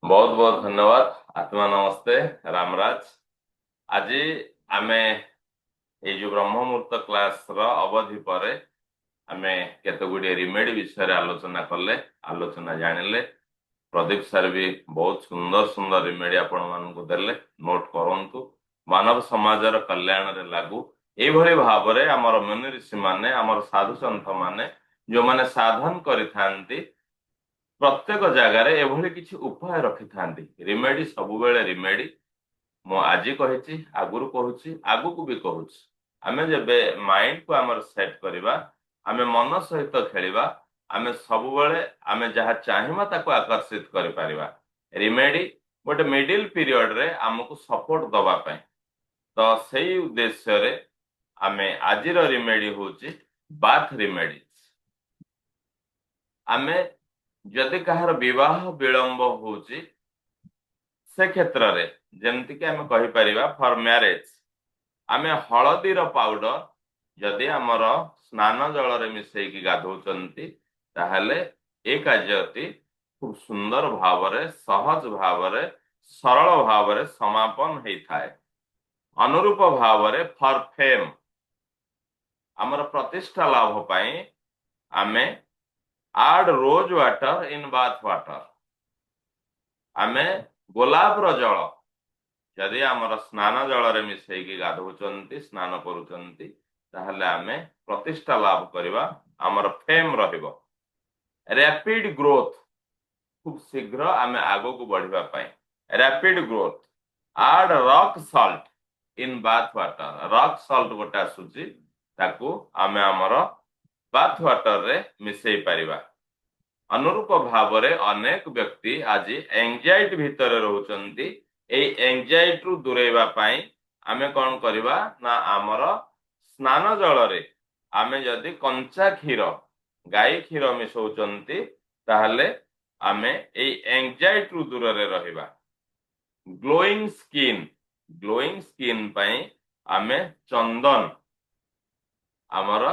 बहुत बहुत धन्यवाद। आत्मा नमस्ते। रामराज। आज आमे ये जो ब्रह्म मुहूर्त क्लास रो अवधि पर आमे केते गुडी रिमेडी विषय रे आलोचना करले, आलोचना जानिले। प्रदीप सर भी बहुत सुंदर सुंदर रिमेडी आपण मानकु देले, नोट करंतु। मानव समाजर कल्याण रे लागू एभली भाबरे हमर मुनि ऋषि माने, हमर साधु संत माने जो माने साधन करिथांती, प्रत्येक जगार एभली किछि उपाय रखिथांती। रिमेडी सबुबेले रिमेडी मु आजि कहिछि, आगुरु कहूछि, आगुकु भी कहूछि। आमे जेबे माइंड को हमर सेट करिबा, आमे मन सहित खेलिबा, आमे सबुबेले आमे जहा चाहिमा ताको आकर्षित करि परिबा। रिमेडी गोटे मिडिल पीरियड रे हमकु सपोर्ट दबा पय। तो सेही उद्देश्य रे आमे आजिर रिमेडी होछि बाथ रिमेडीज। आमे जदि कहार विवाह विलंब होछि से क्षेत्र रे जेमति कि आमे कहि परिबा फॉर मैरिज आमे हळदी रो पाउडर जदि हमर स्नान जल रे मिसई कि गाधौचंती ताहले ए कार्यति खूब सुंदर भावरे, सहज भावरे, सरल भावरे समापन हेई थाए। अनुरूप भावरे फॉर फेम हमर प्रतिष्ठा लाभ पाई आमे add rose water in bath water। आमे गोलाप रो जल जदि हमर स्नान जल रे मिसई कि गाधौचंती, स्नान करूचंती ताहले आमे प्रतिष्ठा लाभ करिबा, हमर फेम रहिबो। रैपिड ग्रोथ खूब शीघ्र आमे आगो को बढ़िबा पाई। Rapid growth add rock salt in bath water. Rock salt गोटा आसुची ताकू आमे हमर बाथ वाटर रे मिसई परिबा। अनुरूप भावरे अनेक व्यक्ति आज एंजाइटी भितर रहउचंती। ए एंजाइटी रु दुरेबा पाई आमे कोन करिबा ना हमर स्नान जल रे आमे जदि कंचा क्षीर, गाई क्षीर मिसौचंती ताहले आमे ए एंजाइटी रु दूर रे रहिबा। ग्लोइंग स्किन पाई आमे चंदन हमर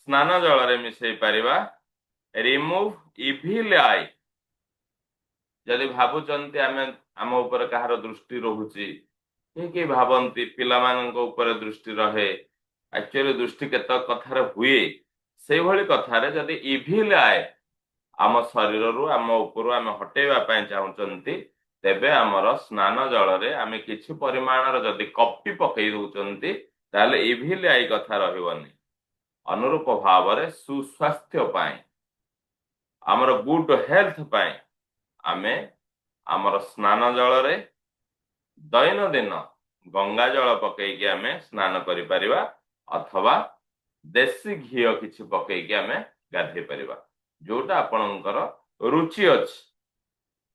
स्नान जल रे मिसई परिबा। रिमूव इविल आई जदि भाबुचंती आमे आम ऊपर कहार दृष्टि रहुची, कि भाबंती पिला मानक ऊपर दृष्टि रहे, एक्चुअली दृष्टि केत कथार हुए से भली कथारे जदि इविल आई आम शरीर रु आम ऊपर आमे हटेबा पय चाहुचंती तेबे हमर स्नान जल रे आमे किछि परिमाणर जदि कॉफी पकई दउचंती ताले इविल आई कथा रहिबनी। अनुरूप भावरे सुस्वास्थ्य पाए हमर गुड हेल्थ पाए आमे हमर स्नान जल रे दैन दिन गंगा जल पकई के आमे स्नान करि परिबा, अथवा देसी घी किछि पकई के आमे गाधे परिबा, जोटा आपनकर रुचि अछि।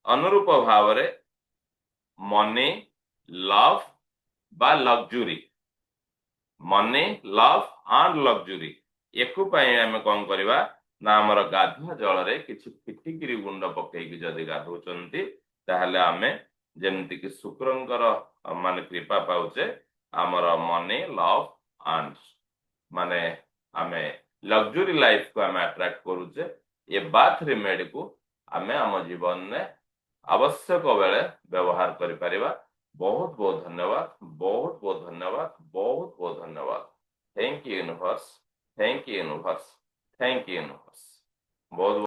अनुरूप भावरे मनी लव बा luxury, money love and luxury एकु पय आमे कोन करिबा ना हमर गाधुआ जल रे किछि फिटिकिरी गुंड पकई कि जदि गाधौचंती ताहले आमे जेमति कि शुक्रंकर माने कृपा पाउचे हमर मनी लव एंड माने आमे लग्जरी लाइफ को आमे अट्रैक्ट करूचे। ये बाथ रिमेडी को आमे हम जीवन में आवश्यक बेले व्यवहार करि परिबा। बहुत बहुत धन्यवाद, बहुत बहुत धन्यवाद, बहुत बहुत धन्यवाद। Thank you universe, thank you universe, thank you universe. बहुत